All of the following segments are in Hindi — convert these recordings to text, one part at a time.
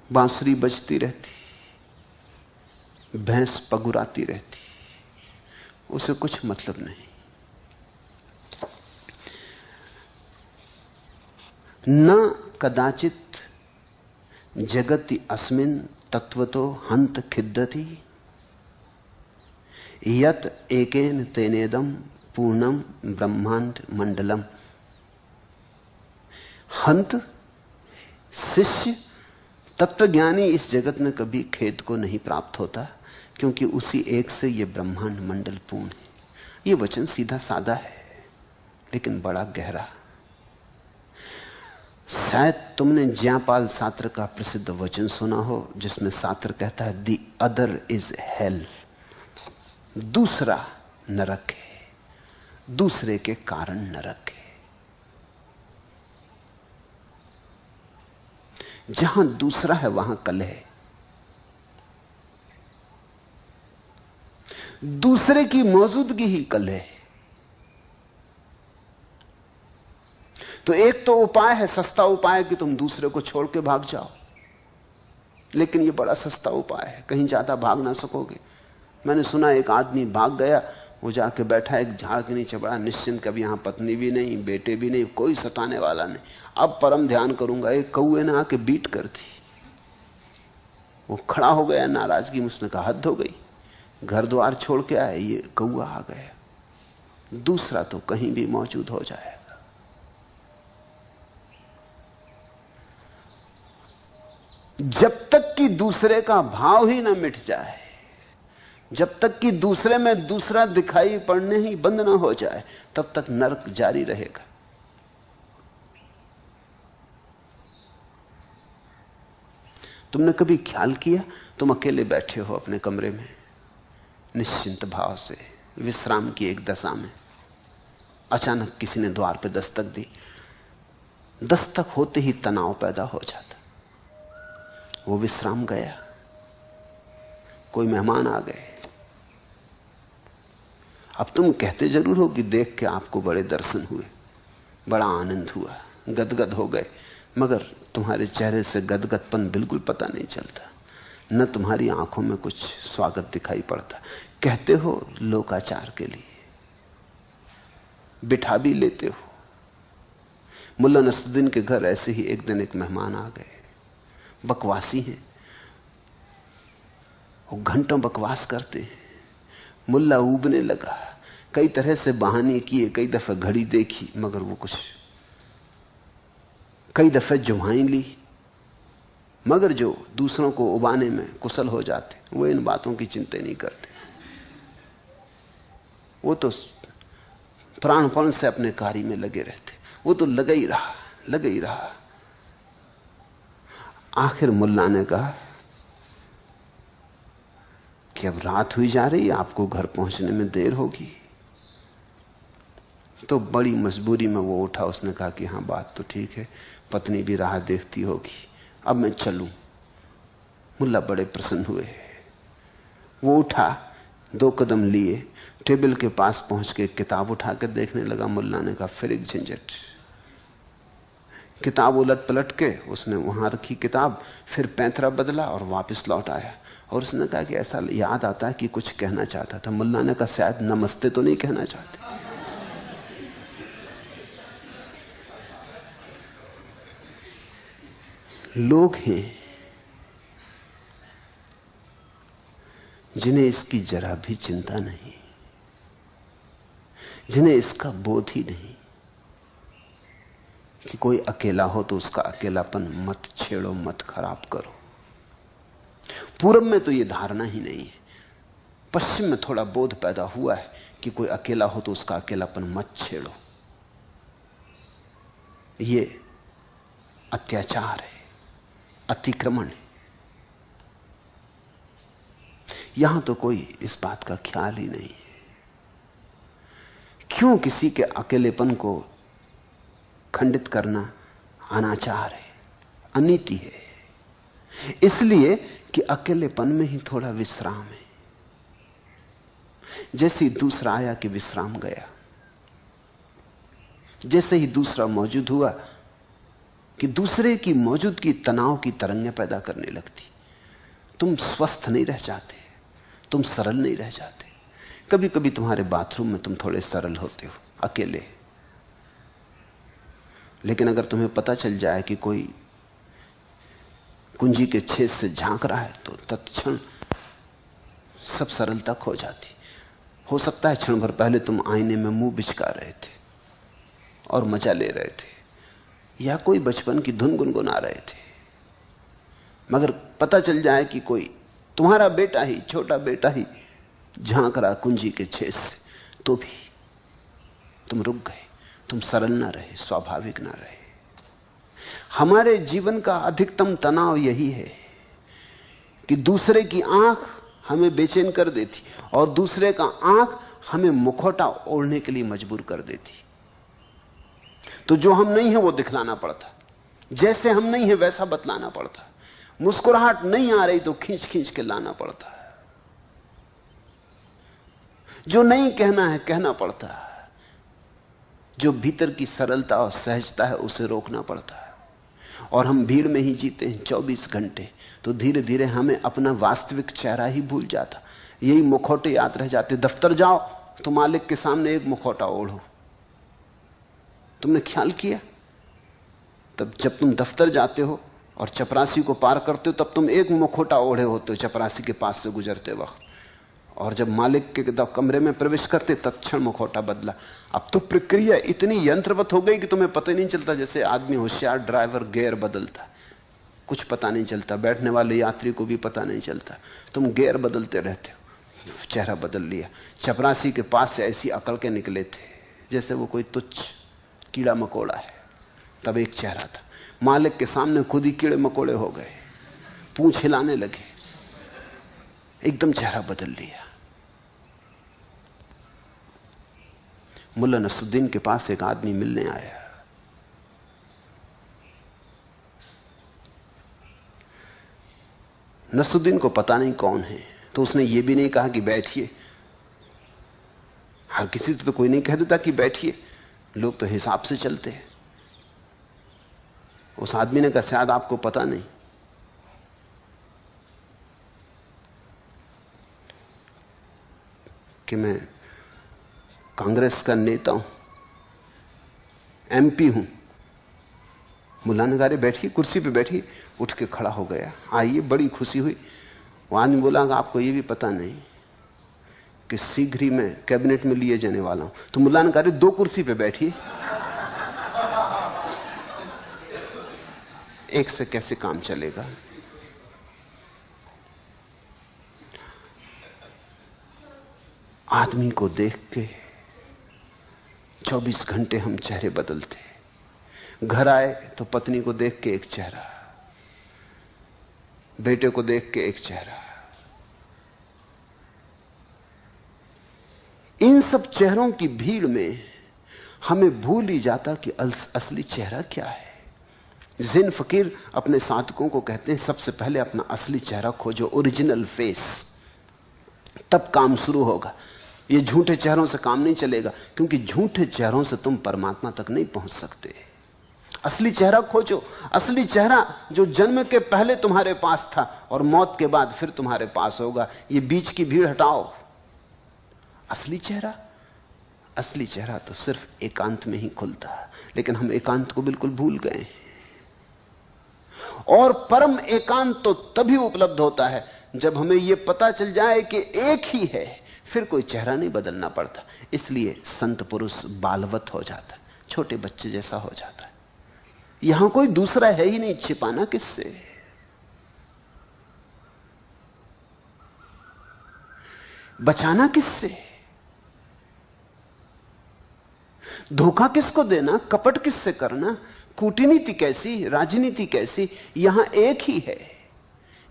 बांसुरी बजती रहती, भैंस पगुराती रहती, उसे कुछ मतलब नहीं। न कदाचित जगति अस्मिन् तत्वतो हंत खिद्दति यत एकेन तेनेदम पूर्णम ब्रह्मांड मंडलम। हंत शिष्य तत्वज्ञानी इस जगत में कभी खेद को नहीं प्राप्त होता, क्योंकि उसी एक से यह ब्रह्मांड मंडल पूर्ण है। यह वचन सीधा साधा है लेकिन बड़ा गहरा। शायद तुमने ज्यापाल सात्र का प्रसिद्ध वचन सुना हो, जिसमें सात्र कहता है द अदर इज हेल। दूसरा नरक है, दूसरे के कारण नरक है। जहां दूसरा है वहां कलह है। दूसरे की मौजूदगी ही कलह है। तो एक तो उपाय है, सस्ता उपाय, कि तुम दूसरे को छोड़ के भाग जाओ, लेकिन यह बड़ा सस्ता उपाय है, कहीं ज्यादा भाग ना सकोगे। मैंने सुना एक आदमी भाग गया, वो जाके बैठा एक झाड़ के नीचे, बड़ा निश्चिंत, कभी यहां पत्नी भी नहीं, बेटे भी नहीं, कोई सताने वाला नहीं। अब परम ध्यान करूंगा। एक कौए ने आके बीट कर दी। वो खड़ा हो गया नाराजगी में, उसने कहा हद हो गई, घर द्वार छोड़ के आए, ये कौआ आ गया। दूसरा तो कहीं भी मौजूद हो जाएगा। जब तक कि दूसरे का भाव ही ना मिट जाए, जब तक कि दूसरे में दूसरा दिखाई पड़ने ही बंद ना हो जाए, तब तक नरक जारी रहेगा। तुमने कभी ख्याल किया, तुम अकेले बैठे हो अपने कमरे में निश्चिंत भाव से, विश्राम की एक दशा में, अचानक किसी ने द्वार पर दस्तक दी। दस्तक होते ही तनाव पैदा हो जाता। वो विश्राम गया, कोई मेहमान आ गए। अब तुम कहते जरूर हो कि देख के आपको बड़े दर्शन हुए, बड़ा आनंद हुआ, गदगद हो गए, मगर तुम्हारे चेहरे से गदगदपन बिल्कुल पता नहीं चलता, न तुम्हारी आंखों में कुछ स्वागत दिखाई पड़ता। कहते हो लोकाचार के लिए, बिठा भी लेते हो। मुल्ला नसरुद्दीन के घर ऐसे ही एक दिन एक मेहमान आ गए, बकवासी हैं, वो घंटों बकवास करते हैं। मुल्ला ऊबने लगा, कई तरह से बहाने किए, कई दफे घड़ी देखी, मगर वो कुछ, कई दफे जुम्हाई ली, मगर जो दूसरों को उबाने में कुशल हो जाते, वो इन बातों की चिंता नहीं करते। वो तो प्राणपण से अपने कार्य में लगे रहते। वो तो लगा ही रहा, लगा ही रहा। आखिर मुल्ला ने कहा कि अब रात हुई जा रही है, आपको घर पहुंचने में देर होगी। तो बड़ी मजबूरी में वो उठा। उसने कहा कि हां, बात तो ठीक है, पत्नी भी राह देखती होगी, अब मैं चलूं। मुल्ला बड़े प्रसन्न हुए। वो उठा, 2 कदम लिए, टेबल के पास पहुंच के किताब उठा कर देखने लगा। मुल्ला ने कहा फिर एक झंझट। किताब उलट पलट के उसने वहां रखी किताब, फिर पैंतरा बदला और वापस लौट आया। और उसने कहा कि ऐसा याद आता है कि कुछ कहना चाहता था। मुल्ला ने कहा शायद नमस्ते तो नहीं कहना चाहते। लोग हैं जिन्हें इसकी जरा भी चिंता नहीं, जिन्हें इसका बोध ही नहीं कि कोई अकेला हो तो उसका अकेलापन मत छेड़ो, मत खराब करो। पूरब में तो यह धारणा ही नहीं है। पश्चिम में थोड़ा बोध पैदा हुआ है कि कोई अकेला हो तो उसका अकेलापन मत छेड़ो। यह अत्याचार है, अतिक्रमण है। यहां तो कोई इस बात का ख्याल ही नहीं है। क्यों किसी के अकेलेपन को खंडित करना अनाचार है, अनीति है। इसलिए कि अकेलेपन में ही थोड़ा विश्राम है। जैसे ही दूसरा आया कि विश्राम गया, जैसे ही दूसरा मौजूद हुआ कि दूसरे की मौजूदगी तनाव की तरंगें पैदा करने लगती। तुम स्वस्थ नहीं रह जाते, तुम सरल नहीं रह जाते। कभी कभी तुम्हारे बाथरूम में तुम थोड़े सरल होते हो अकेले, लेकिन अगर तुम्हें पता चल जाए कि कोई कुंजी के छेद से झांक रहा है तो तत्क्षण सब सरलता खो जाती। हो सकता है क्षण भर पहले तुम आईने में मुंह बिचका रहे थे और मजा ले रहे थे, या कोई बचपन की धुन गुनगुना रहे थे, मगर पता चल जाए कि कोई तुम्हारा बेटा ही, छोटा बेटा ही झांक रहा कुंजी के छेद से, तो भी तुम रुक गए, तुम सरल ना रहे, स्वाभाविक ना रहे। हमारे जीवन का अधिकतम तनाव यही है कि दूसरे की आंख हमें बेचैन कर देती और दूसरे का आंख हमें मुखौटा ओढ़ने के लिए मजबूर कर देती। तो जो हम नहीं है वो दिखलाना पड़ता, जैसे हम नहीं है वैसा बतलाना पड़ता। मुस्कुराहट नहीं आ रही तो खींच खींच के लाना पड़ता है, जो नहीं कहना है कहना पड़ता है, जो भीतर की सरलता और सहजता है उसे रोकना पड़ता है। और हम भीड़ में ही जीते हैं 24 घंटे, तो धीरे धीरे हमें अपना वास्तविक चेहरा ही भूल जाता। यही मुखौटे याद रह जाते। दफ्तर जाओ तो मालिक के सामने एक मुखौटा ओढ़ो। तुमने ख्याल किया, तब जब तुम दफ्तर जाते हो और चपरासी को पार करते हो तब तुम एक मुखौटा ओढ़े होते हो चपरासी के पास से गुजरते वक्त, और जब मालिक के कमरे में प्रवेश करते तत्क्षण मुखौटा बदला। अब तो प्रक्रिया इतनी यंत्रवत हो गई कि तुम्हें पता ही नहीं चलता। जैसे आदमी होशियार ड्राइवर गियर बदलता, कुछ पता नहीं चलता, बैठने वाले यात्री को भी पता नहीं चलता, तुम गियर बदलते रहते हो, चेहरा बदल लिया। चपरासी के पास से ऐसी अकड़ के निकले थे जैसे वो कोई तुच्छ कीड़ा मकोड़ा है, तब एक चेहरा था। मालिक के सामने खुद ही कीड़े मकोड़े हो गए, पूंछ हिलाने लगे, एकदम चेहरा बदल लिया। मुल्ला नसरुद्दीन के पास एक आदमी मिलने आया। नसरुद्दीन को पता नहीं कौन है, तो उसने यह भी नहीं कहा कि बैठिए। हर किसी से तो कोई नहीं कह देता कि बैठिए, लोग तो हिसाब से चलते हैं। उस आदमी ने कहा शायद आपको पता नहीं कि मैं कांग्रेस का नेता हूं, एमपी हूं। मुल्ला ने कहा बैठिए, कुर्सी पे बैठिए। उठ के खड़ा हो गया, आइए, बड़ी खुशी हुई। वो आदमी बोला आपको ये भी पता नहीं कि शीघ्र ही मैं कैबिनेट में लिए जाने वाला हूं। तो मुल्ला ने कहा दो कुर्सी पे बैठिए, एक से कैसे काम चलेगा। आदमी को देख के 24 घंटे हम चेहरे बदलते। घर आए तो पत्नी को देख के एक चेहरा, बेटे को देख के एक चेहरा। इन सब चेहरों की भीड़ में हमें भूल ही जाता कि असली चेहरा क्या है। जिन फकीर अपने साधकों को कहते हैं सबसे पहले अपना असली चेहरा खोजो, ओरिजिनल फेस, तब काम शुरू होगा। ये झूठे चेहरों से काम नहीं चलेगा, क्योंकि झूठे चेहरों से तुम परमात्मा तक नहीं पहुंच सकते। असली चेहरा खोजो, असली चेहरा जो जन्म के पहले तुम्हारे पास था और मौत के बाद फिर तुम्हारे पास होगा। ये बीच की भीड़ हटाओ। असली चेहरा तो सिर्फ एकांत में ही खुलता है, लेकिन हम एकांत को बिल्कुल भूल गए हैं। और परम एकांत तो तभी उपलब्ध होता है जब हमें यह पता चल जाए कि एक ही है, फिर कोई चेहरा नहीं बदलना पड़ता। इसलिए संत पुरुष बालवत हो जाता, छोटे बच्चे जैसा हो जाता है। यहां कोई दूसरा है ही नहीं, छिपाना किससे? बचाना किससे? धोखा किसको देना? कपट किससे करना? कूटनीति कैसी, राजनीति कैसी? यहां एक ही है।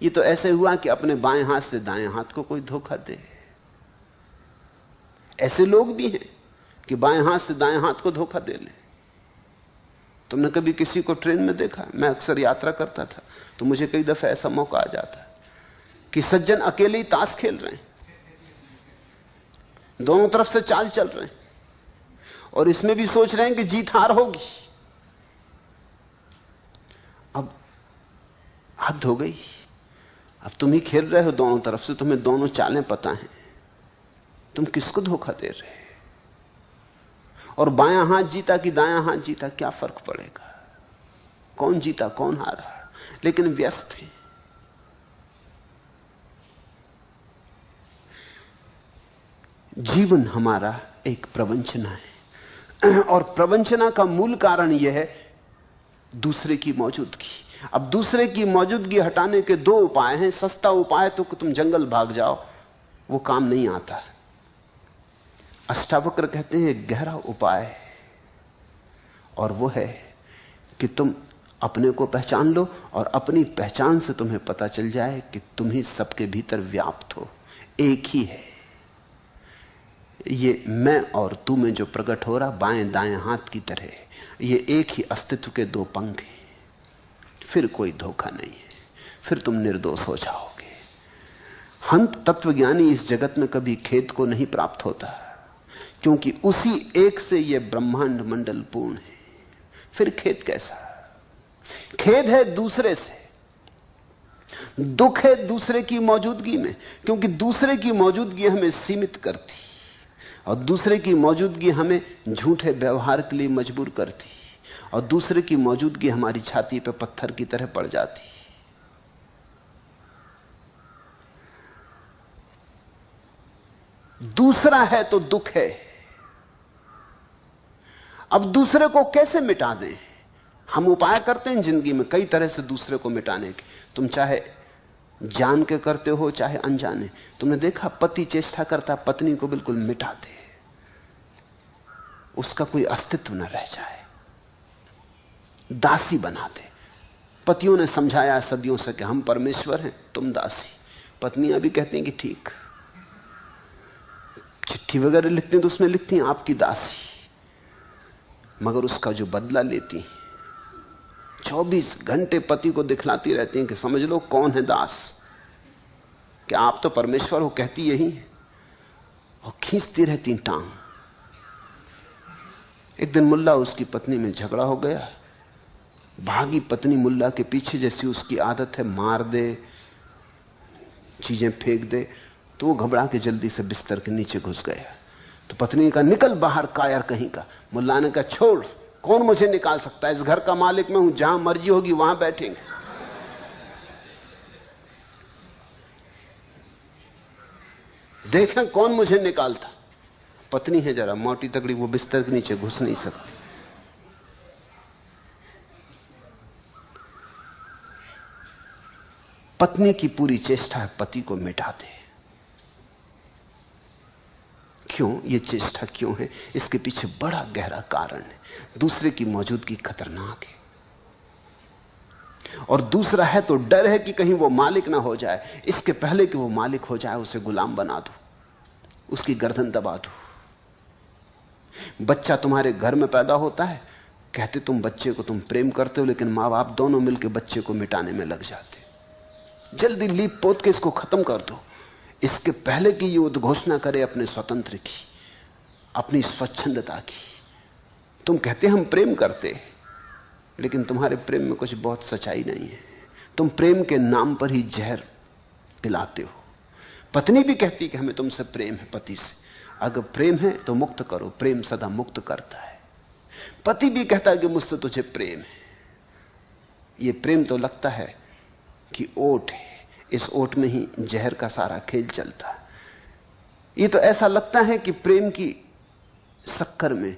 ये तो ऐसे हुआ कि अपने बाएं हाथ से दाएं हाथ को कोई धोखा दे। ऐसे लोग भी हैं कि बाएं हाथ से दाएं हाथ को धोखा दे ले। तुमने कभी किसी को ट्रेन में देखा? मैं अक्सर यात्रा करता था तो मुझे कई दफे ऐसा मौका आ जाता कि सज्जन अकेले ही ताश खेल रहे हैं, दोनों तरफ से चाल चल रहे हैं और इसमें भी सोच रहे हैं कि जीत हार होगी। अब हद हो गई। अब तुम ही खेल रहे हो दोनों तरफ से, तुम्हें दोनों चालें पता हैं, तुम किसको धोखा दे रहे? और बायां हाथ जीता कि दायां हाथ जीता, क्या फर्क पड़ेगा? कौन जीता कौन हारा? लेकिन व्यस्त है। जीवन हमारा एक प्रवंचना है, और प्रवंचना का मूल कारण यह है दूसरे की मौजूदगी। अब दूसरे की मौजूदगी हटाने के दो उपाय हैं। सस्ता उपाय तो कि तुम जंगल भाग जाओ, वो काम नहीं आता। अष्टावक्र कहते हैं गहरा उपाय है, और वो है कि तुम अपने को पहचान लो, और अपनी पहचान से तुम्हें पता चल जाए कि तुम ही सबके भीतर व्याप्त हो, एक ही है। ये मैं और तू में जो प्रकट हो रहा बाएं दाएं हाथ की तरह, ये एक ही अस्तित्व के दो पंख हैं। फिर कोई धोखा नहीं है, फिर तुम निर्दोष हो जाओगे। हंत तत्वज्ञानी इस जगत में कभी खेद को नहीं प्राप्त होता, क्योंकि उसी एक से यह ब्रह्मांड मंडल पूर्ण है। फिर खेद कैसा? खेद है दूसरे से, दुख है दूसरे की मौजूदगी में, क्योंकि दूसरे की मौजूदगी हमें सीमित करती, और दूसरे की मौजूदगी हमें झूठे व्यवहार के लिए मजबूर करती, और दूसरे की मौजूदगी हमारी छाती पर पत्थर की तरह पड़ जाती। दूसरा है तो दुख है। अब दूसरे को कैसे मिटा दें? हम उपाय करते हैं जिंदगी में कई तरह से दूसरे को मिटाने के। तुम चाहे जान के करते हो चाहे अनजाने। तुमने देखा पति चेष्टा करता पत्नी को बिल्कुल मिटा दे, उसका कोई अस्तित्व न रह जाए, दासी बना दे। पतियों ने समझाया सदियों से कि हम परमेश्वर हैं, तुम दासी। पत्नियां भी कहती हैं कि ठीक। चिट्ठी वगैरह लिखती हैं तो उसमें लिखती हैं आपकी दासी, मगर उसका जो बदला लेती हैं 24 घंटे पति को दिखलाती रहती हैं कि समझ लो कौन है दास, कि आप तो परमेश्वर हो, कहती यही है, और खींचती रहती हैं टांग। एक दिन मुल्ला उसकी पत्नी में झगड़ा हो गया, भागी पत्नी मुल्ला के पीछे, जैसी उसकी आदत है मार दे, चीजें फेंक दे। तो वो घबरा के जल्दी से बिस्तर के नीचे घुस गया। तो पत्नी का निकल बाहर कायर कहीं का। मुल्ला ने कहा छोड़, कौन मुझे निकाल सकता है, इस घर का मालिक मैं हूं, जहां मर्जी होगी वहां बैठेंगे। देखें कौन मुझे निकालता। पत्नी है जरा मोटी तगड़ी, वो बिस्तर के नीचे घुस नहीं सकती। पत्नी की पूरी चेष्टा है पति को मिटा दे। क्यों ये चेष्टा क्यों है? इसके पीछे बड़ा गहरा कारण है। दूसरे की मौजूदगी खतरनाक है, और दूसरा है तो डर है कि कहीं वो मालिक ना हो जाए। इसके पहले कि वो मालिक हो जाए उसे गुलाम बना दो, उसकी गर्दन दबा दो। बच्चा तुम्हारे घर में पैदा होता है, कहते तुम बच्चे को तुम प्रेम करते हो, लेकिन मां बाप दोनों मिलकर बच्चे को मिटाने में लग जाते। जल्दी लीप पोत के इसको खत्म कर दो, इसके पहले कि ये उद्घोषणा करे अपने स्वतंत्र की, अपनी स्वच्छंदता की। तुम कहते हम प्रेम करते, लेकिन तुम्हारे प्रेम में कुछ बहुत सच्चाई नहीं है। तुम प्रेम के नाम पर ही जहर पिलाते हो। पत्नी भी कहती कि हमें तुमसे प्रेम है पति से। अगर प्रेम है तो मुक्त करो, प्रेम सदा मुक्त करता है। पति भी कहता कि मुझसे तुझे प्रेम है। ये प्रेम तो लगता है कि ओट है, इस ओट में ही जहर का सारा खेल चलता है। ये तो ऐसा लगता है कि प्रेम की शक्कर में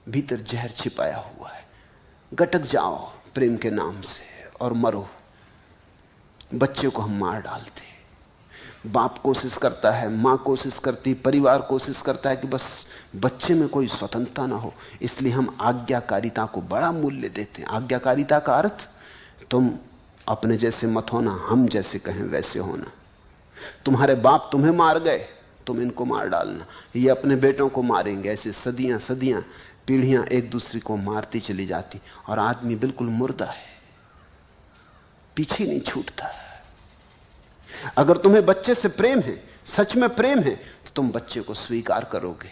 भीतर जहर छिपाया हुआ है। गटक जाओ प्रेम के नाम से और मरो। बच्चे को हम मार डालते, बाप कोशिश करता है, मां कोशिश करती, परिवार कोशिश करता है कि बस बच्चे में कोई स्वतंत्रता ना हो, इसलिए हम आज्ञाकारिता को बड़ा मूल्य देते हैं। आज्ञाकारिता का अर्थ तुम अपने जैसे मत होना, हम जैसे कहें वैसे होना। तुम्हारे बाप तुम्हें मार गए, तुम इनको मार डालना, ये अपने बेटों को मारेंगे। ऐसे सदियां सदियां पीढ़ियां एक दूसरे को मारती चली जाती, और आदमी बिल्कुल मुर्दा है, पीछे नहीं छूटता। अगर तुम्हें बच्चे से प्रेम है, सच में प्रेम है, तो तुम बच्चे को स्वीकार करोगे,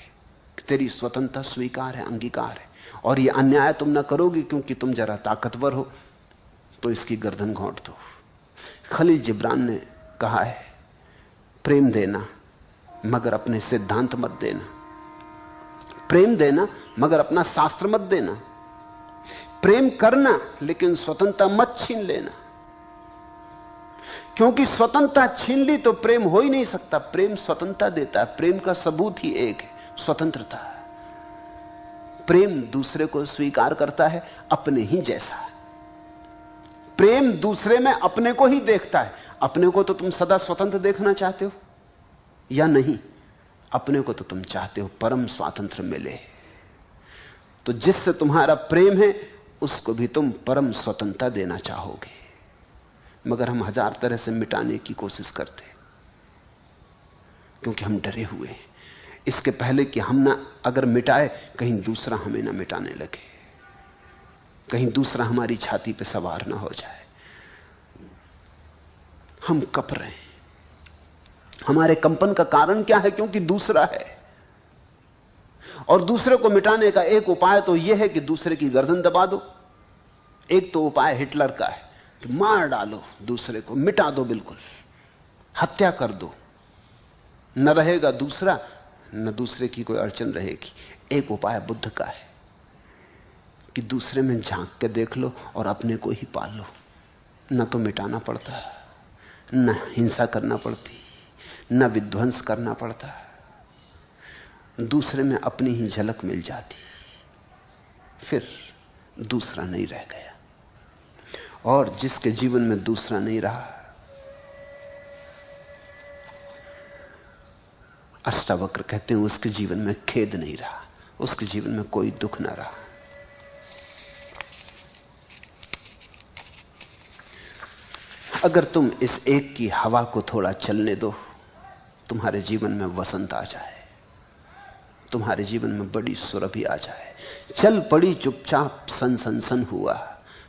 तेरी स्वतंत्रता स्वीकार है, अंगीकार है। और यह अन्याय तुम ना करोगे क्योंकि तुम जरा ताकतवर हो, तो इसकी गर्दन घोंट दो। खलील जिब्रान ने कहा है, प्रेम देना मगर अपने सिद्धांत मत देना, प्रेम देना मगर अपना शास्त्र मत देना, प्रेम करना लेकिन स्वतंत्रता मत छीन लेना, क्योंकि स्वतंत्रता छीन ली तो प्रेम हो ही नहीं सकता। प्रेम स्वतंत्रता देता है, प्रेम का सबूत ही एक है, स्वतंत्रता। प्रेम दूसरे को स्वीकार करता है अपने ही जैसा। प्रेम दूसरे में अपने को ही देखता है। अपने को तो तुम सदा स्वतंत्र देखना चाहते हो या नहीं? अपने को तो तुम चाहते हो परम स्वातंत्र मिले। तो जिससे तुम्हारा प्रेम है उसको भी तुम परम स्वतंत्रता देना चाहोगे, मगर हम हजार तरह से मिटाने की कोशिश करते हैं, क्योंकि हम डरे हुए हैं इसके पहले कि हम ना अगर मिटाए कहीं दूसरा हमें ना मिटाने लगे, कहीं दूसरा हमारी छाती पे सवार ना हो जाए। हम कप रहे हैं। हमारे कंपन का कारण क्या है? क्योंकि दूसरा है। और दूसरे को मिटाने का एक उपाय तो यह है कि दूसरे की गर्दन दबा दो। एक तो उपाय हिटलर का है कि मार डालो दूसरे को, मिटा दो, बिल्कुल हत्या कर दो, न रहेगा दूसरा, न दूसरे की कोई अड़चन रहेगी। एक उपाय बुद्ध का है कि दूसरे में झांक के देख लो और अपने को ही पाल लो। न तो मिटाना पड़ता, न हिंसा करना पड़ती, न विध्वंस करना पड़ता, दूसरे में अपनी ही झलक मिल जाती, फिर दूसरा नहीं रह गया। और जिसके जीवन में दूसरा नहीं रहा, अष्टावक्र कहते हैं उसके जीवन में खेद नहीं रहा, उसके जीवन में कोई दुख ना रहा। अगर तुम इस एक की हवा को थोड़ा चलने दो, तुम्हारे जीवन में वसंत आ जाए, तुम्हारे जीवन में बड़ी सुरभि आ जाए। चल पड़ी चुपचाप सन सन सन हुआ,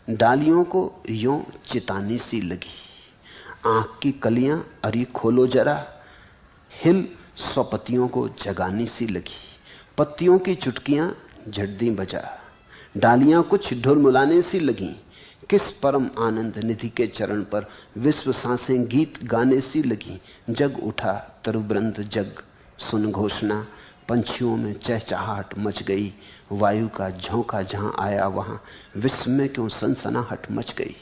डालियों को यों चितानी सी लगी, आंख की कलियां अरी खोलो जरा, हिल स्वपतियों को जगानी सी लगी, पत्तियों की चुटकियां झड्डी बजा, डालियां कुछ ढुलमुलाने सी लगी, किस परम आनंद निधि के चरण पर विश्व सांसें गीत गाने सी लगी, जग उठा तरुवृंद जग सुन घोषणा, पंछियों में चहचहाहट मच गई, वायु का झोंका जहां आया वहां विश्व में क्यों सनसनाहट मच गई।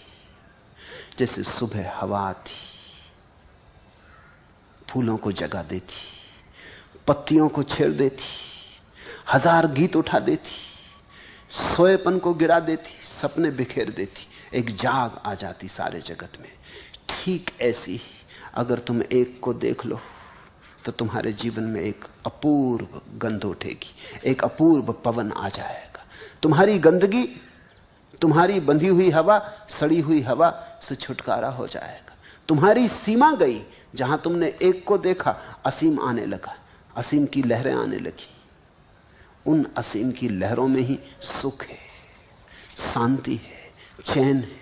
जैसे सुबह हवा आती, फूलों को जगा देती, पत्तियों को छेड़ देती, हजार गीत उठा देती, सोएपन को गिरा देती, सपने बिखेर देती, एक जाग आ जाती सारे जगत में। ठीक ऐसी अगर तुम एक को देख लो तो तुम्हारे जीवन में एक अपूर्व गंध उठेगी, एक अपूर्व पवन आ जाएगा। तुम्हारी गंदगी, तुम्हारी बंधी हुई हवा, सड़ी हुई हवा से छुटकारा हो जाएगा। तुम्हारी सीमा गई, जहां तुमने एक को देखा असीम आने लगा, असीम की लहरें आने लगी। उन असीम की लहरों में ही सुख है, शांति है, चैन है।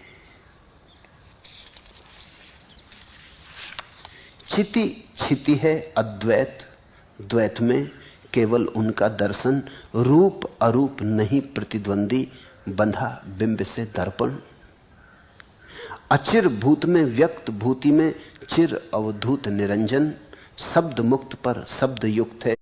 चिति छिति है अद्वैत, द्वैत में केवल उनका दर्शन, रूप अरूप नहीं प्रतिद्वंदी, बंधा बिंब से दर्पण। अचिर भूत में व्यक्त भूति में चिर अवधूत निरंजन, शब्द मुक्त पर शब्द युक्त है,